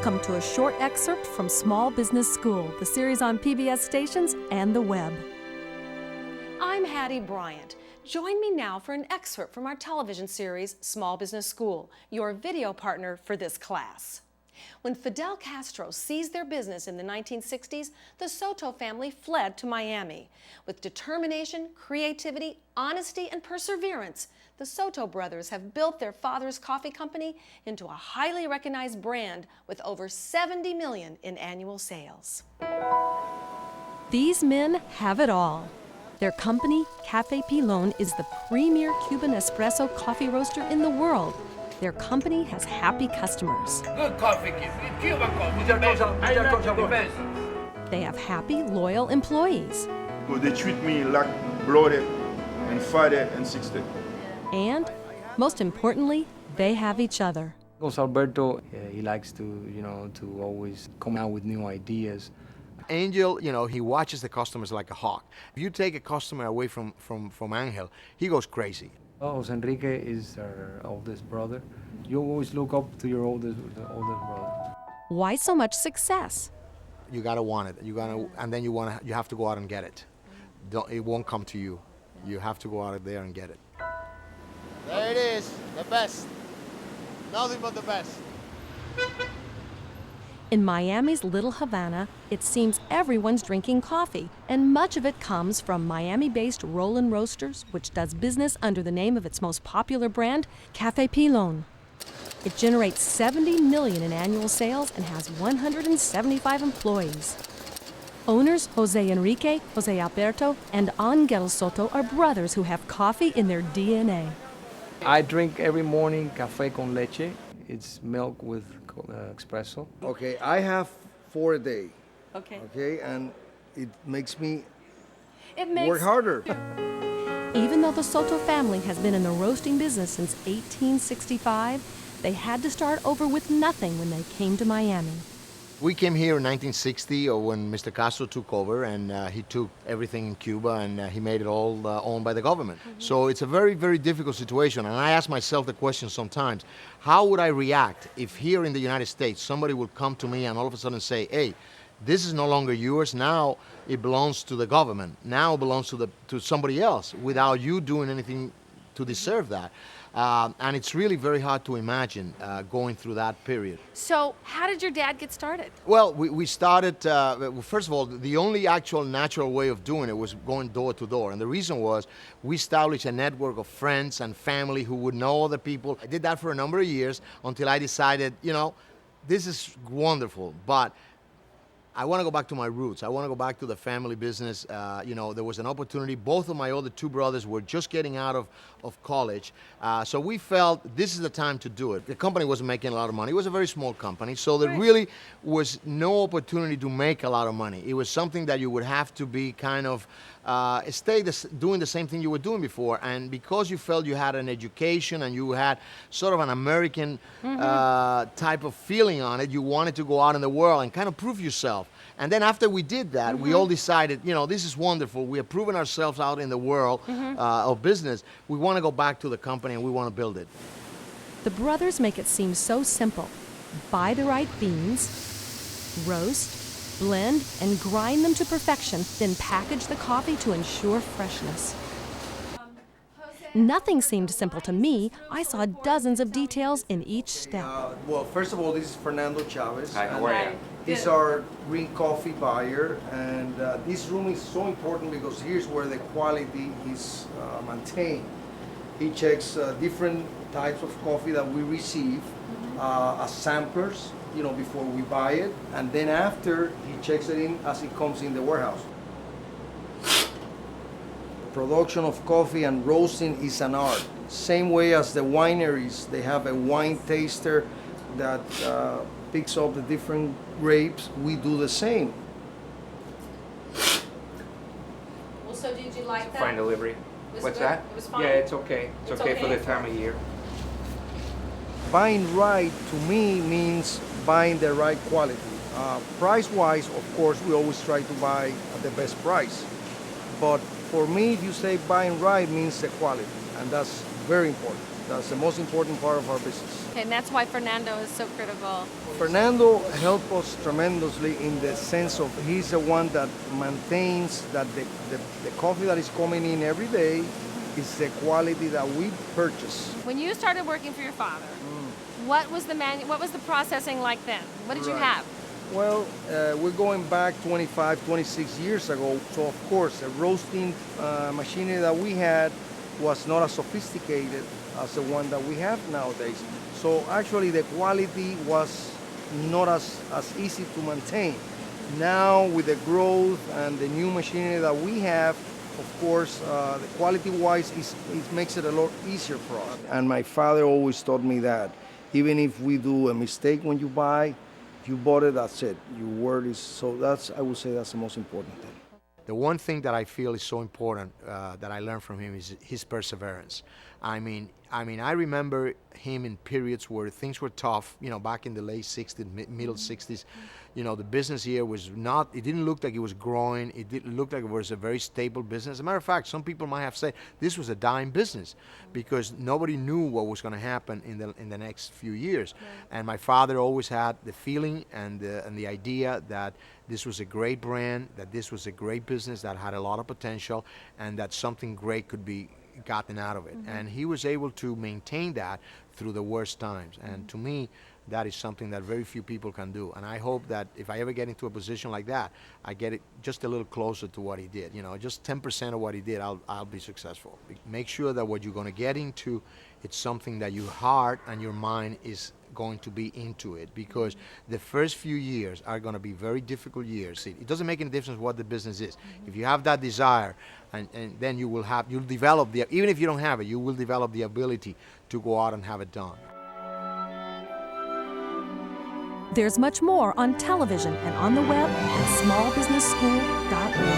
Welcome to a short excerpt from Small Business School, the series on PBS stations and the web. I'm Hattie Bryant. Join me now for an excerpt from our television series, Small Business School, your video partner for this class. When Fidel Castro seized their business in the 1960s, the Soto family fled to Miami. With determination, creativity, honesty, and perseverance, the Soto brothers have built their father's coffee company into a highly recognized brand with over $70 million in annual sales. These men have it all. Their company, Café Pilon, is the premier Cuban espresso coffee roaster in the world. Their company has happy customers. Good coffee, Cuban coffee. The best. They have happy, loyal employees. They treat me like bloated and fatted and 60. And, most importantly, they have each other. Jose Alberto, he likes to always come out with new ideas. Angel, he watches the customers like a hawk. If you take a customer away from Angel, he goes crazy. Jose Enrique is our oldest brother. You always look up to your oldest brother. Why so much success? You gotta want it. And then you have to go out and get it. It won't come to you. You have to go out there and get it. There it is, the best. Nothing but the best. In Miami's Little Havana, it seems everyone's drinking coffee, and much of it comes from Miami-based Roland Roasters, which does business under the name of its most popular brand, Café Pilon. It generates $70 million in annual sales and has 175 employees. Owners Jose Enrique, Jose Alberto, and Angel Soto are brothers who have coffee in their DNA. I drink every morning café con leche. It's milk with espresso. Okay, I have 4 a day. Okay. Okay, and it makes me work harder. Even though the Soto family has been in the roasting business since 1865, they had to start over with nothing when they came to Miami. We came here in 1960, or when Mr. Castro took over, and he took everything in Cuba, and he made it all owned by the government. Mm-hmm. So it's a very, very difficult situation. And I ask myself the question sometimes, how would I react if here in the United States somebody would come to me and all of a sudden say, hey, this is no longer yours, now it belongs to the government, now it belongs to somebody else, without you doing anything to deserve that. And it's really very hard to imagine going through that period. So, how did your dad get started? Well, we started, first of all, the only actual natural way of doing it was going door to door. And the reason was we established a network of friends and family who would know other people. I did that for a number of years until I decided, this is wonderful, but I want to go back to my roots. I want to go back to the family business. There was an opportunity. Both of my other 2 brothers were just getting out of college. So we felt this is the time to do it. The company wasn't making a lot of money. It was a very small company. So there really was no opportunity to make a lot of money. It was something that you would have to be kind of doing the same thing you were doing before. And because you felt you had an education and you had sort of an American type of feeling on it, you wanted to go out in the world and kind of prove yourself. And then after we did that, we all decided, this is wonderful. We have proven ourselves out in the world of business. We want to go back to the company and we want to build it. The brothers make it seem so simple. Buy the right beans, roast, blend, and grind them to perfection, then package the coffee to ensure freshness. Nothing seemed simple to me. I saw dozens of details in each step. Well, first of all, this is Fernando Chavez. Hi, how are you? He's our green coffee buyer, and this room is so important because here's where the quality is maintained. He checks different types of coffee that we receive as samplers, before we buy it, and then after he checks it in as it comes in the warehouse. Production of coffee and roasting is an art. Same way as the wineries, they have a wine taster that picks up the different grapes. We do the same. Well, so did you like that? Fine delivery. What's good? that? It was fine? Yeah, it's okay. It's okay for the time of year. Buying right to me means buying the right quality. Price-wise, of course, we always try to buy at the best price. But for me, if you say buying right means the quality, and that's very important. That's the most important part of our business. Okay, and that's why Fernando is so critical. Fernando helped us tremendously in the sense of he's the one that maintains that the coffee that is coming in every day is the quality that we purchase. When you started working for your father, what was the processing like then? What did you have? Well, we're going back 25, 26 years ago. So of course, the roasting machinery that we had was not as sophisticated as the one that we have nowadays. So actually the quality was not as easy to maintain. Now with the growth and the new machinery that we have, of course, the quality-wise, it makes it a lot easier for us. And my father always taught me that even if we do a mistake when you buy, if you bought it, that's it. Your word is, so I would say that's the most important thing. The one thing that I feel is so important that I learned from him is his perseverance. I mean, I remember him in periods where things were tough, back in the late 60s, middle 60s. The business here was not, it didn't look like it was growing. It didn't look like it was a very stable business. As a matter of fact, some people might have said this was a dying business because nobody knew what was going to happen in the next few years. And my father always had the feeling and the idea that this was a great brand, that this was a great business that had a lot of potential, and that something great could be gotten out of it. And he was able to maintain that through the worst times. And to me, that is something that very few people can do. And I hope that if I ever get into a position like that, I get it just a little closer to what he did. Just 10% of what he did, I'll be successful. Make sure that what you're going to get into, it's something that your heart and your mind is going to be into it, because the first few years are going to be very difficult years. It doesn't make any difference what the business is. If you have that desire, and then you'll develop even if you don't have it, you will develop the ability to go out and have it done. There's much more on television and on the web at smallbusinessschool.org.